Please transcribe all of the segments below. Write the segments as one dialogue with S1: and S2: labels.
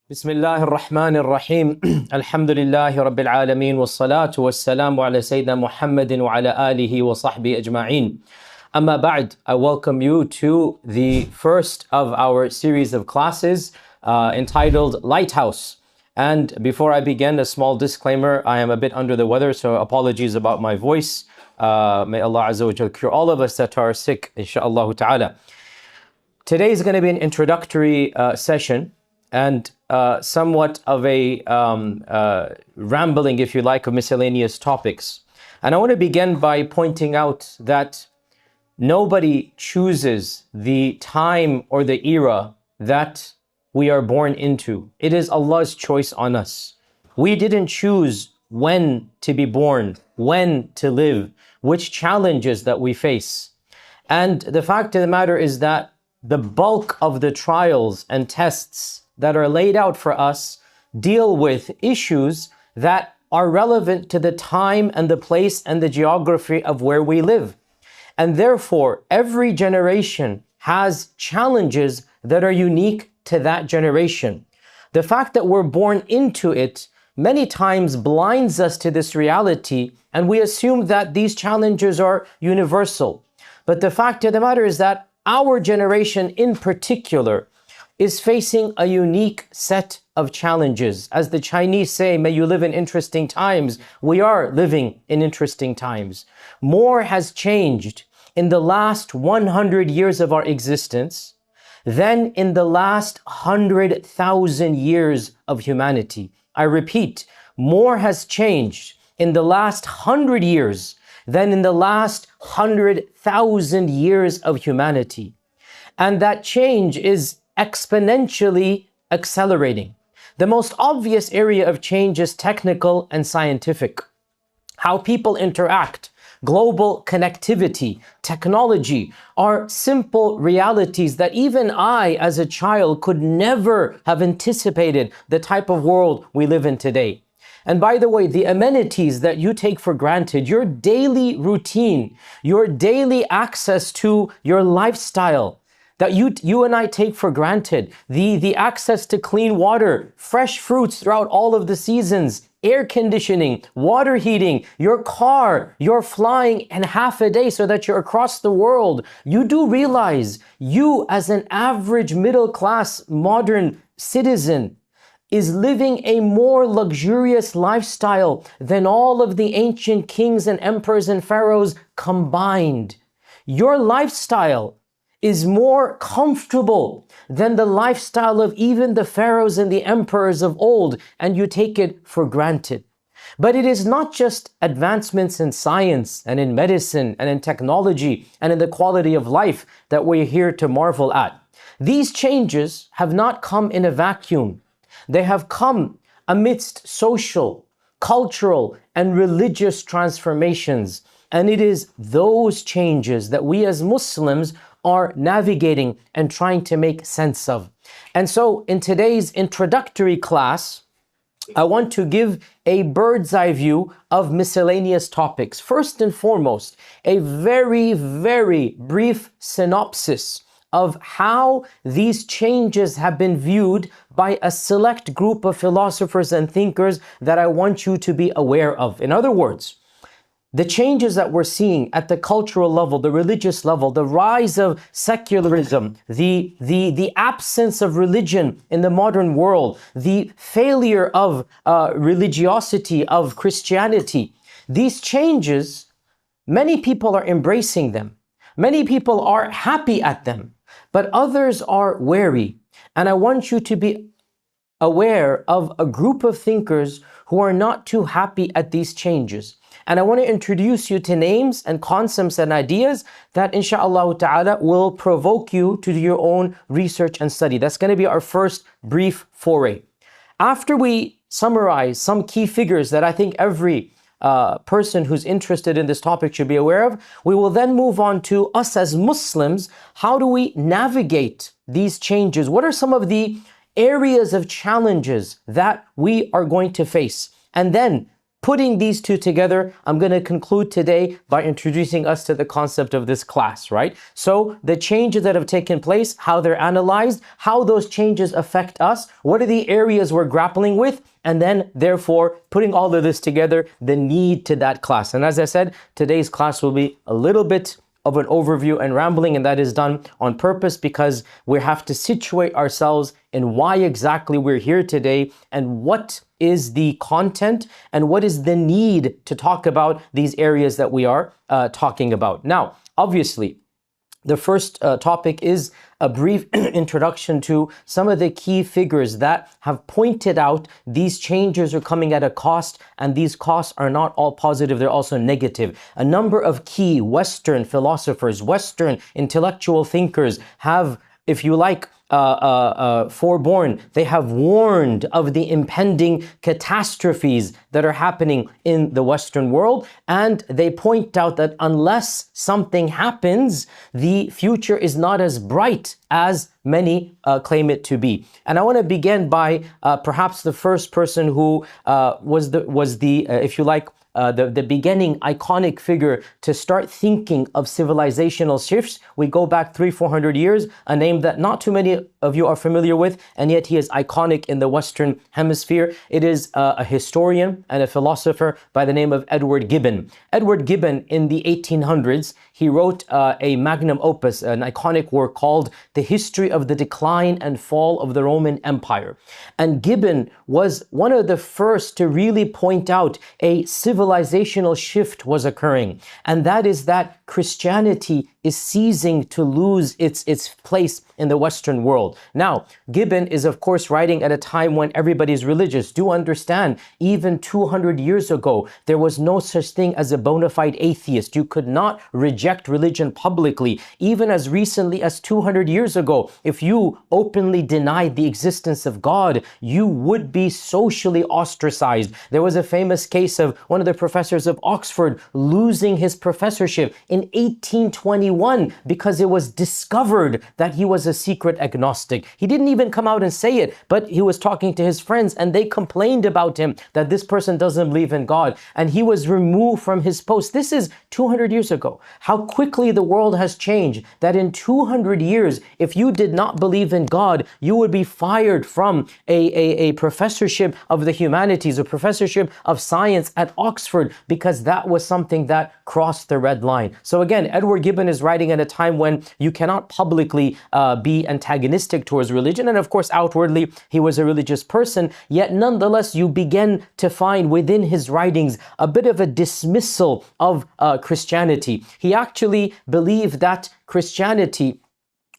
S1: بسم الله الرحمن الرحيم الحمد لله رب العالمين والصلاة والسلام على سيدنا محمد وعلى آله وصحبه أجمعين. Amma ba'd, I welcome you to the first of our series of classes entitled Lighthouse. And before I begin, a small disclaimer: I am a bit under the weather, so apologies about my voice. May Allah Azza wa Jal cure all of us that are sick, inshaAllah ta'ala. Today is going to be an introductory session and somewhat of a rambling, if you like, of miscellaneous topics. And I want to begin by pointing out that nobody chooses the time or the era that we are born into. It is Allah's choice on us. We didn't choose when to be born, when to live, which challenges that we face. And the fact of the matter is that the bulk of the trials and tests that are laid out for us deal with issues that are relevant to the time and the place and the geography of where we live. And therefore, every generation has challenges that are unique to that generation. The fact that we're born into it many times blinds us to this reality, and we assume that these challenges are universal. But the fact of the matter is that our generation in particular is facing a unique set of challenges. As the Chinese say, may you live in interesting times. We are living in interesting times. More has changed in the last 100 years of our existence than in the last 100,000 years of humanity. I repeat, more has changed in the last 100 years than in the last 100,000 years of humanity. And that change is exponentially accelerating. The most obvious area of change is technical and scientific. How people interact, global connectivity, technology are simple realities that even I, as a child, could never have anticipated the type of world we live in today. And by the way, the amenities that you take for granted, your daily routine, your daily access to your lifestyle, that you and I take for granted, the access to clean water, fresh fruits throughout all of the seasons, air conditioning, water heating, your car, you're flying in half a day so that you're across the world. You do realize you, as an average middle class modern citizen, is living a more luxurious lifestyle than all of the ancient kings and emperors and pharaohs combined. Your lifestyle is more comfortable than the lifestyle of even the pharaohs and the emperors of old, and you take it for granted. But it is not just advancements in science and in medicine and in technology and in the quality of life that we're here to marvel at. These changes have not come in a vacuum. They have come amidst social, cultural, and religious transformations. And it is those changes that we as Muslims are navigating and trying to make sense of. And so in today's introductory class, I want to give a bird's eye view of miscellaneous topics. First and foremost, a very, very brief synopsis of how these changes have been viewed by a select group of philosophers and thinkers that I want you to be aware of. In other words, the changes that we're seeing at the cultural level, the religious level, the rise of secularism, the absence of religion in the modern world, the failure of religiosity, of Christianity, these changes, many people are embracing them. Many people are happy at them, but others are wary. And I want you to be aware of a group of thinkers who are not too happy at these changes. And I want to introduce you to names and concepts and ideas that inshaAllah ta'ala will provoke you to do your own research and study. That's going to be our first brief foray. After we summarize some key figures that I think every person who's interested in this topic should be aware of, we will then move on to us as Muslims. How do we navigate these changes? What are some of the areas of challenges that we are going to face? And then Putting these two together, I'm going to conclude today by introducing us to the concept of this class, right? So the changes that have taken place, how they're analyzed, how those changes affect us, what are the areas we're grappling with, and then therefore putting all of this together, the need to that class. And as I said, today's class will be a little bit of an overview and rambling, and that is done on purpose because we have to situate ourselves in why exactly we're here today and what is the content and what is the need to talk about these areas that we are talking about. Now, obviously, the first topic is a brief introduction to some of the key figures that have pointed out these changes are coming at a cost, and these costs are not all positive, they're also negative. A number of key Western philosophers, Western intellectual thinkers have, if you like, foreborn. They have warned of the impending catastrophes that are happening in the Western world, and they point out that unless something happens, the future is not as bright as many claim it to be. And I want to begin by perhaps the first person who was the if you like, the beginning iconic figure to start thinking of civilizational shifts. We go back 300-400 years, a name that not too many of you are familiar with, and yet he is iconic in the Western Hemisphere. It is a historian and a philosopher by the name of Edward Gibbon. Edward Gibbon, in the 1800s, he wrote a magnum opus, an iconic work called The History of the Decline and Fall of the Roman Empire. And Gibbon was one of the first to really point out a civilizational shift was occurring, and that is that Christianity is ceasing to lose its place in the Western world. Now, Gibbon is of course writing at a time when everybody's religious. Do understand, even 200 years ago, there was no such thing as a bona fide atheist. You could not reject religion publicly. Even as recently as 200 years ago, if you openly denied the existence of God, you would be socially ostracized. There was a famous case of one of the professors of Oxford losing his professorship in 1821 because it was discovered that he was a secret agnostic. He didn't even come out and say it, but he was talking to his friends and they complained about him that this person doesn't believe in God, and he was removed from his post. This is 200 years ago. How quickly the world has changed, that in 200 years, if you did not believe in God, you would be fired from a professorship of the humanities, a professorship of science at Oxford, because that was something that crossed the red line. So again, Edward Gibbon is writing at a time when you cannot publicly be antagonistic towards religion, and of course outwardly he was a religious person, yet nonetheless you begin to find within his writings a bit of a dismissal of Christianity. He actually believed that Christianity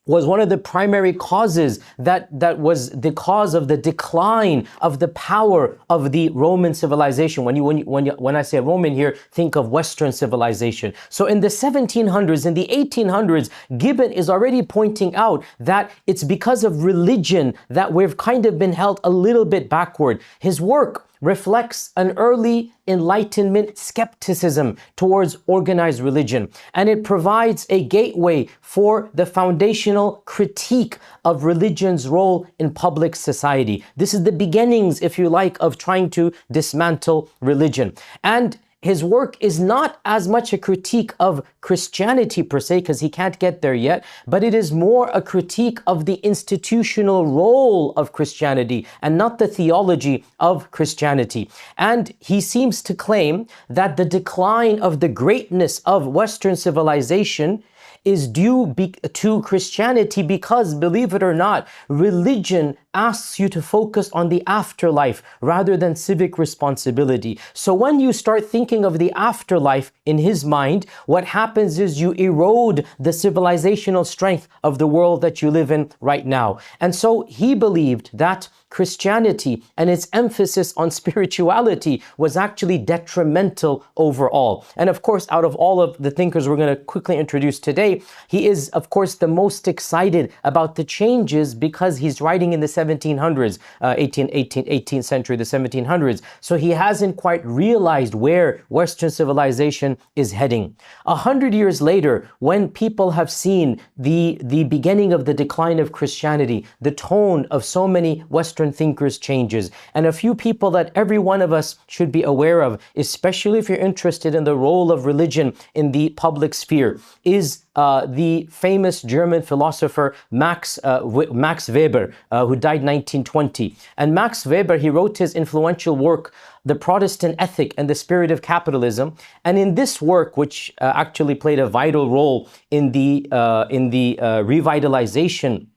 S1: was one of the primary causes that was the cause of the decline of the power of the Roman civilization. When I say Roman here, think of Western civilization. So in the 1700s, in the 1800s, Gibbon is already pointing out that it's because of religion that we've kind of been held a little bit backward. His work reflects an early Enlightenment skepticism towards organized religion, and it provides a gateway for the foundational critique of religion's role in public society. This is the beginnings, if you like, of trying to dismantle religion. And his work is not as much a critique of Christianity per se, because he can't get there yet, but it is more a critique of the institutional role of Christianity and not the theology of Christianity. And he seems to claim that the decline of the greatness of Western civilization is due to Christianity because, believe it or not, religion asks you to focus on the afterlife rather than civic responsibility. So when you start thinking of the afterlife in his mind, what happens is you erode the civilizational strength of the world that you live in right now. And so he believed that Christianity and its emphasis on spirituality was actually detrimental overall. And of course, out of all of the thinkers we're going to quickly introduce today, he is, of course, the most excited about the changes because he's writing in the 1700s, 18th century, the 1700s. So he hasn't quite realized where Western civilization is heading. 100 years later, when people have seen the beginning of the decline of Christianity, the tone of so many Western Western thinkers changes. And a few people that every one of us should be aware of, especially if you're interested in the role of religion in the public sphere, is the famous German philosopher Max Weber, who died 1920. And Max Weber, he wrote his influential work, The Protestant Ethic and the Spirit of Capitalism. And in this work, which actually played a vital role in the revitalization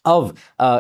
S1: of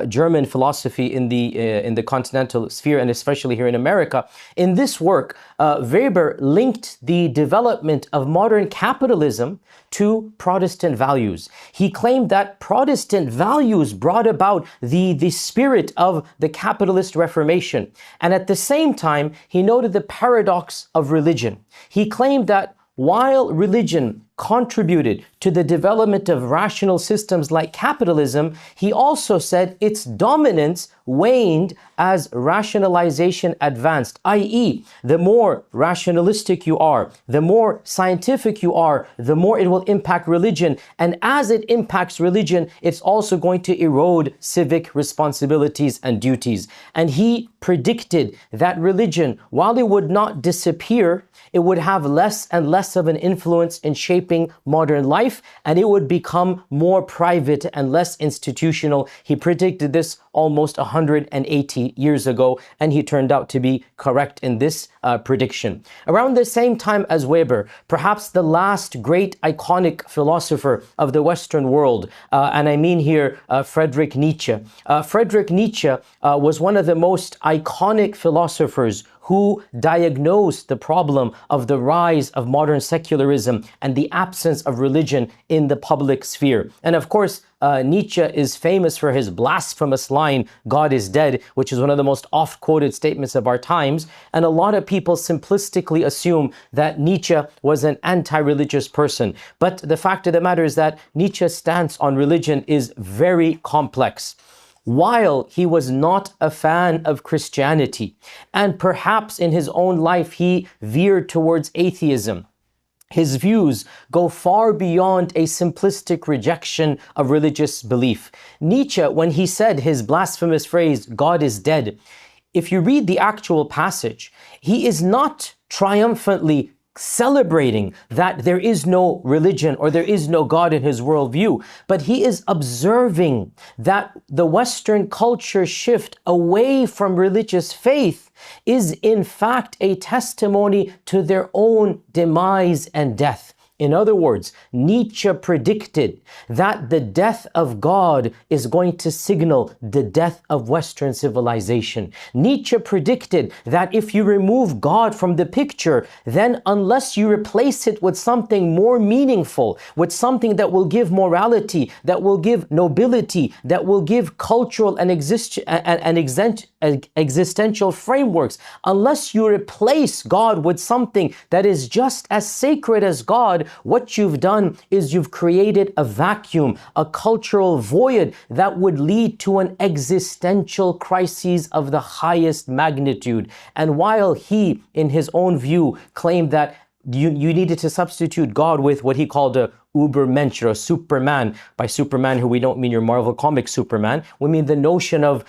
S1: German philosophy in the continental sphere, and especially here in America. In this work, Weber linked the development of modern capitalism to Protestant values. He claimed that Protestant values brought about the spirit of the capitalist Reformation. And at the same time, he noted the paradox of religion. He claimed that while religion contributed to the development of rational systems like capitalism, he also said its dominance waned as rationalization advanced, i.e., the more rationalistic you are, the more scientific you are, the more it will impact religion. And as it impacts religion, it's also going to erode civic responsibilities and duties. And he predicted that religion, while it would not disappear, it would have less and less of an influence in shaping modern life, and it would become more private and less institutional. He predicted this almost 180 years ago, and he turned out to be correct in this prediction. Around the same time as Weber, perhaps the last great iconic philosopher of the Western world, and I mean here Friedrich Nietzsche. Friedrich Nietzsche was one of the most iconic philosophers who diagnosed the problem of the rise of modern secularism and the absence of religion in the public sphere. And of course, Nietzsche is famous for his blasphemous line, "God is dead," which is one of the most oft-quoted statements of our times. And a lot of people simplistically assume that Nietzsche was an anti-religious person. But the fact of the matter is that Nietzsche's stance on religion is very complex. While he was not a fan of Christianity, and perhaps in his own life he veered towards atheism, his views go far beyond a simplistic rejection of religious belief. Nietzsche, when he said his blasphemous phrase, "God is dead," if you read the actual passage, he is not triumphantly celebrating that there is no religion or there is no God in his worldview, but he is observing that the Western culture shift away from religious faith is in fact a testimony to their own demise and death. In other words, Nietzsche predicted that the death of God is going to signal the death of Western civilization. Nietzsche predicted that if you remove God from the picture, then unless you replace it with something more meaningful, with something that will give morality, that will give nobility, that will give cultural and existential frameworks, unless you replace God with something that is just as sacred as God, what you've done is you've created a vacuum, a cultural void that would lead to an existential crisis of the highest magnitude. And while he, in his own view, claimed that you needed to substitute God with what he called a Ubermensch, or Superman. By Superman, who we don't mean your Marvel comic Superman. We mean the notion of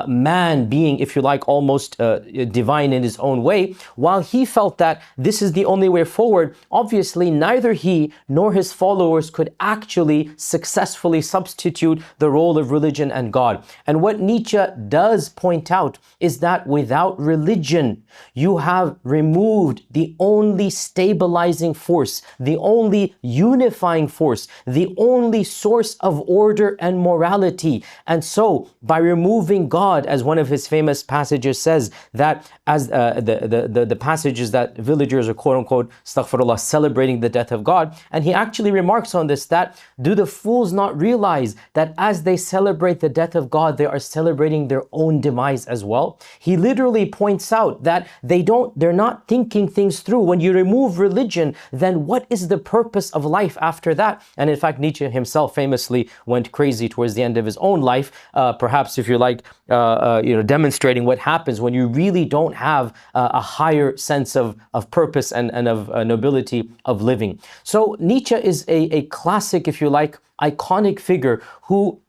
S1: man being, if you like, almost divine in his own way. While he felt that this is the only way forward, obviously neither he nor his followers could actually successfully substitute the role of religion and God. And what Nietzsche does point out is that without religion, you have removed the only stabilizing force, the only unifying force, the only source of order and morality. And so by removing God, as one of his famous passages says, that as the passages that villagers are quote unquote, astaghfirullah, celebrating the death of God. And he actually remarks on this, that do the fools not realize that as they celebrate the death of God, they are celebrating their own demise as well? He literally points out that they're not thinking things through. When you remove religion, then what is the purpose of life after that? And in fact, Nietzsche himself famously went crazy towards the end of his own life, perhaps, if you like, demonstrating what happens when you really don't have a higher sense of purpose and of nobility of living. So Nietzsche is a classic, if you like, iconic figure who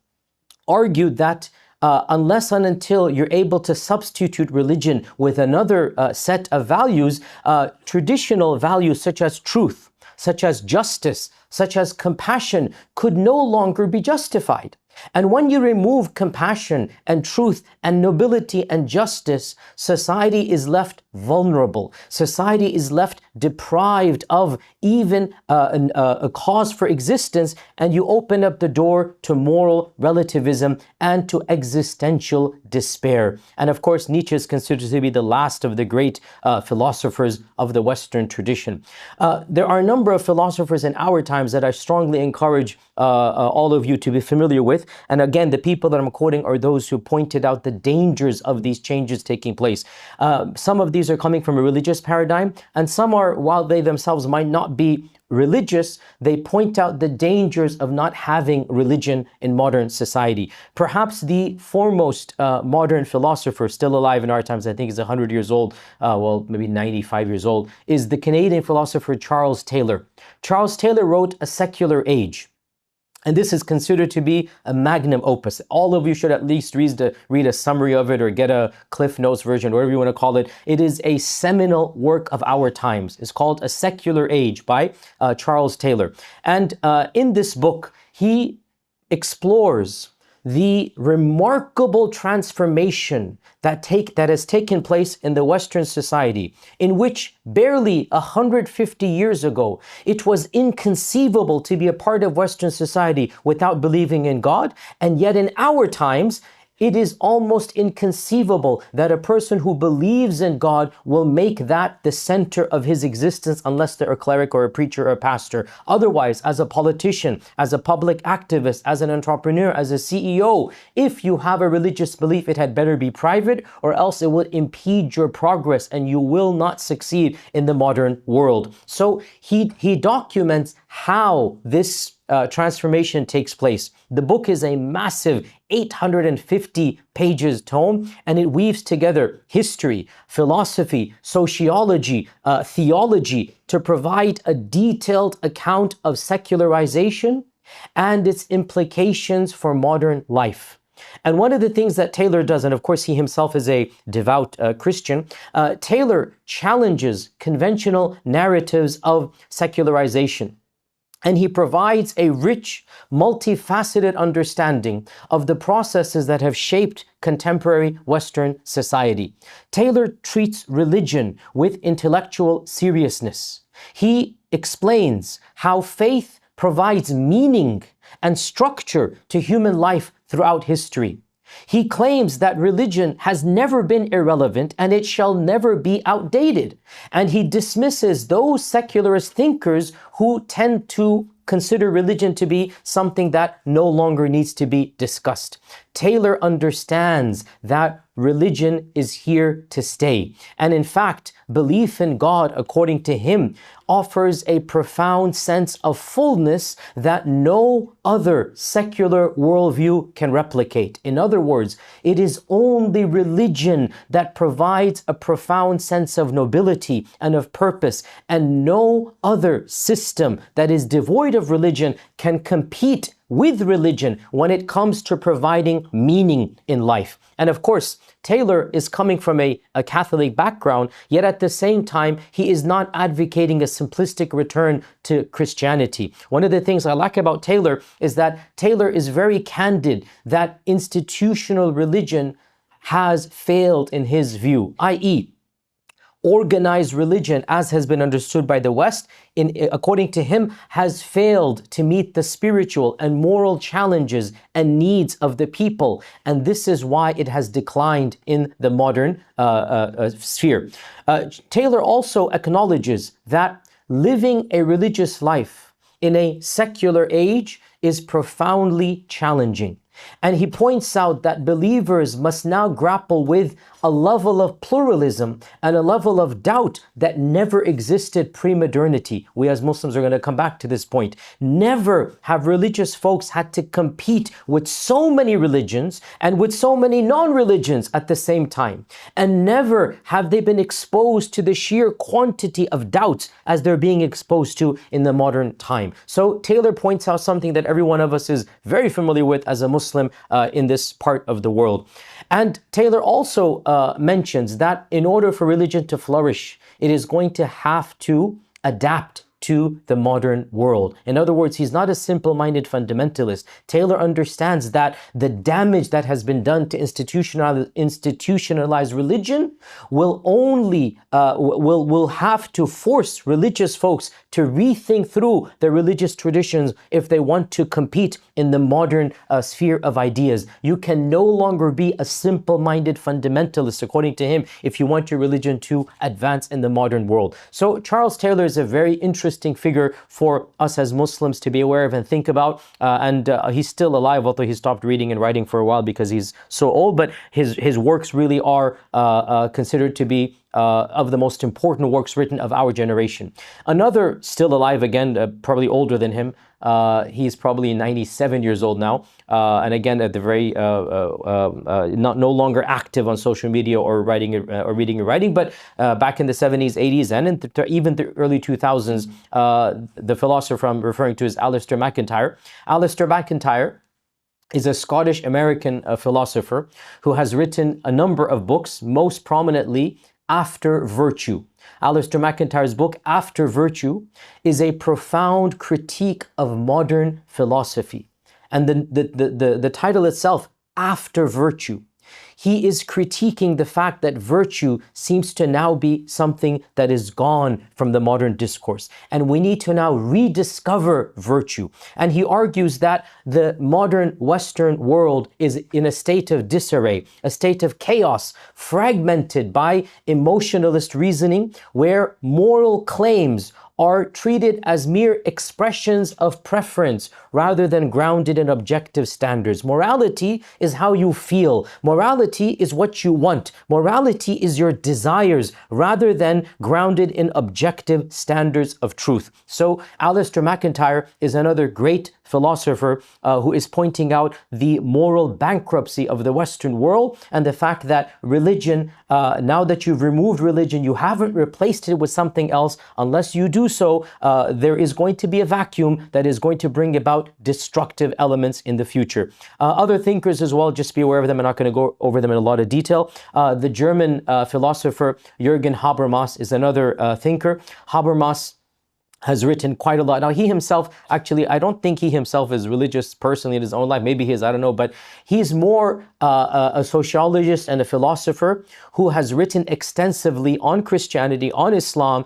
S1: argued that unless and until you're able to substitute religion with another set of values, traditional values such as truth, such as justice, such as compassion could no longer be justified. And when you remove compassion and truth and nobility and justice, society is left vulnerable. Society is left deprived of even a cause for existence, and you open up the door to moral relativism and to existential despair. And of course, Nietzsche is considered to be the last of the great philosophers of the Western tradition. There are a number of philosophers in our times that I strongly encourage all of you to be familiar with. And again, the people that I'm quoting are those who pointed out the dangers of these changes taking place. Some of these are coming from a religious paradigm, and some are, while they themselves might not be religious, they point out the dangers of not having religion in modern society. Perhaps the foremost modern philosopher still alive in our times, I think is 100 years old, well, maybe 95 years old, is the Canadian philosopher Charles Taylor. Charles Taylor wrote A Secular Age. And this is considered to be a magnum opus. All of you should at least read a summary of it or get a Cliff Notes version, whatever you want to call it. It is a seminal work of our times. It's called A Secular Age by Charles Taylor. And in this book, he explores the remarkable transformation that has taken place in the Western society, in which barely 150 years ago, it was inconceivable to be a part of Western society without believing in God. And yet in our times, it is almost inconceivable that a person who believes in God will make that the center of his existence unless they're a cleric or a preacher or a pastor. Otherwise, as a politician, as a public activist, as an entrepreneur, as a CEO, if you have a religious belief, it had better be private, or else it will impede your progress and you will not succeed in the modern world. So he documents how this transformation takes place. The book is a massive 850 pages tome, and it weaves together history, philosophy, sociology, theology to provide a detailed account of secularization and its implications for modern life. And one of the things that Taylor does, and of course he himself is a devout Christian, Taylor challenges conventional narratives of secularization. And he provides a rich, multifaceted understanding of the processes that have shaped contemporary Western society. Taylor treats religion with intellectual seriousness. He explains how faith provides meaning and structure to human life throughout history. He claims that religion has never been irrelevant and it shall never be outdated. And he dismisses those secularist thinkers who tend to consider religion to be something that no longer needs to be discussed. Taylor understands that religion is here to stay. And in fact, belief in God, according to him, offers a profound sense of fullness that no other secular worldview can replicate. In other words, it is only religion that provides a profound sense of nobility and of purpose, and no other system that is devoid of religion can compete with religion when it comes to providing meaning in life. And of course, Taylor is coming from a Catholic background, yet at the same time, he is not advocating a simplistic return to Christianity. One of the things I like about Taylor is that Taylor is very candid that institutional religion has failed in his view, i.e., organized religion, as has been understood by the West, according to him, has failed to meet the spiritual and moral challenges and needs of the people. And this is why it has declined in the modern sphere. Taylor also acknowledges that living a religious life in a secular age is profoundly challenging. And he points out that believers must now grapple with a level of pluralism and a level of doubt that never existed pre-modernity. We as Muslims are going to come back to this point. Never have religious folks had to compete with so many religions and with so many non-religions at the same time. And never have they been exposed to the sheer quantity of doubts as they're being exposed to in the modern time. So Taylor points out something that every one of us is very familiar with as a Muslim. Muslim in this part of the world. And Taylor also mentions that in order for religion to flourish, it is going to have to adapt to the modern world. In other words, he's not a simple-minded fundamentalist. Taylor understands that the damage that has been done to institutionalized religion will only will have to force religious folks to rethink through their religious traditions if they want to compete in the modern sphere of ideas. You can no longer be a simple-minded fundamentalist, according to him, if you want your religion to advance in the modern world. So Charles Taylor is a very interesting figure for us as Muslims to be aware of and think about. And he's still alive, although he stopped reading and writing for a while because he's so old. But his works really are considered to be of the most important works written of our generation. Another still alive, again, probably older than him. He's probably 97 years old now, and again at the very no longer active on social media or writing or reading or writing. But back in the 70s, 80s, and in even the early 2000s, the philosopher I'm referring to is Alasdair MacIntyre. Alasdair MacIntyre is a Scottish-American philosopher who has written a number of books, most prominently After Virtue. Alasdair MacIntyre's book, After Virtue, is a profound critique of modern philosophy. And the title itself, After Virtue, he is critiquing the fact that virtue seems to now be something that is gone from the modern discourse. And we need to now rediscover virtue. And he argues that the modern Western world is in a state of disarray, a state of chaos, fragmented by emotionalist reasoning, where moral claims are treated as mere expressions of preference rather than grounded in objective standards. Morality is how you feel. Morality is what you want. Morality is your desires rather than grounded in objective standards of truth. So Alasdair MacIntyre is another great philosopher who is pointing out the moral bankruptcy of the Western world and the fact that religion, now that you've removed religion, you haven't replaced it with something else. Unless you do so, there is going to be a vacuum that is going to bring about destructive elements in the future. Other thinkers as well, just be aware of them. I'm not going to go over them in a lot of detail. The German philosopher Jürgen Habermas is another thinker. Habermas has written quite a lot. Now, he himself, actually, I don't think he himself is religious personally in his own life. Maybe he is, I don't know. But he's more a sociologist and a philosopher who has written extensively on Christianity, on Islam,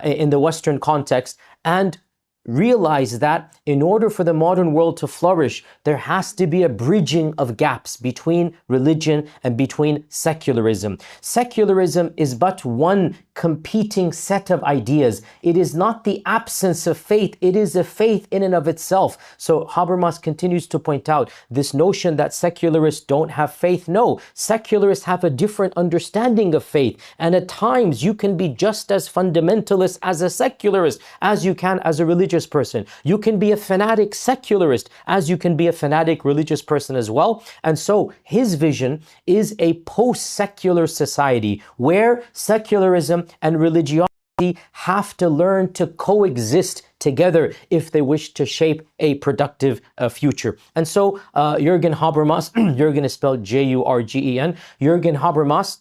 S1: in the Western context, and realize that in order for the modern world to flourish, there has to be a bridging of gaps between religion and between secularism. Secularism is but one competing set of ideas. It is not the absence of faith. It is a faith in and of itself. So Habermas continues to point out this notion that secularists don't have faith. No, secularists have a different understanding of faith. And at times you can be just as fundamentalist as a secularist as you can as a religious person. You can be a fanatic secularist as you can be a fanatic religious person as well. And so his vision is a post-secular society where secularism and religiosity have to learn to coexist together if they wish to shape a productive future. And so Jürgen Habermas, Jürgen is spelled J-U-R-G-E-N, Jürgen Habermas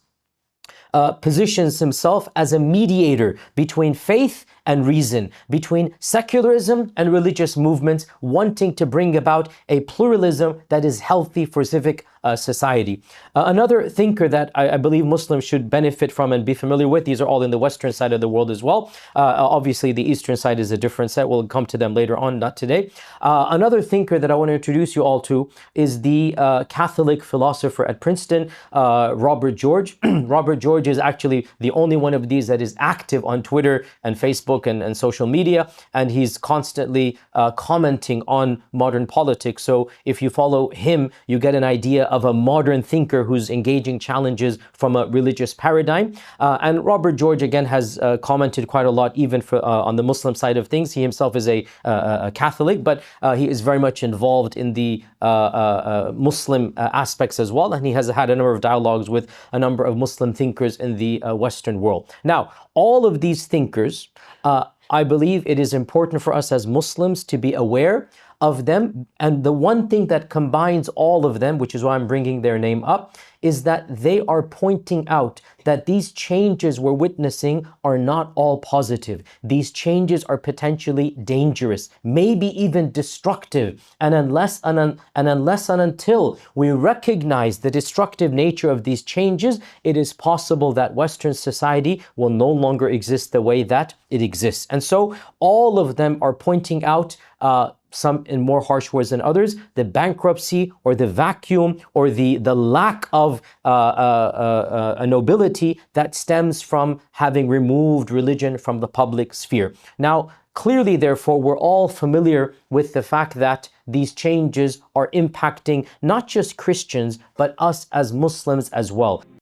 S1: positions himself as a mediator between faith and reason, between secularism and religious movements, wanting to bring about a pluralism that is healthy for civic society. Another thinker that I believe Muslims should benefit from and be familiar with, these are all in the Western side of the world as well. Obviously, the Eastern side is a different set. We'll come to them later on, not today. Another thinker that I want to introduce you all to is the Catholic philosopher at Princeton, Robert George. Robert George is actually the only one of these that is active on Twitter and Facebook and social media, and he's constantly commenting on modern politics. So if you follow him, you get an idea of a modern thinker who's engaging challenges from a religious paradigm. And Robert George, again, has commented quite a lot, even for, on the Muslim side of things. He himself is a Catholic, but he is very much involved in the Muslim aspects as well. And he has had a number of dialogues with a number of Muslim thinkers in the Western world. Now, all of these thinkers, I believe it is important for us as Muslims to be aware of them, and the one thing that combines all of them, which is why I'm bringing their name up, is that they are pointing out that these changes we're witnessing are not all positive. These changes are potentially dangerous, maybe even destructive. And unless and until we recognize the destructive nature of these changes, it is possible that Western society will no longer exist the way that it exists. And so all of them are pointing out, some in more harsh words than others, the bankruptcy or the vacuum or the lack of a nobility that stems from having removed religion from the public sphere. Now, clearly, therefore, we're all familiar with the fact that these changes are impacting not just Christians, but us as Muslims as well.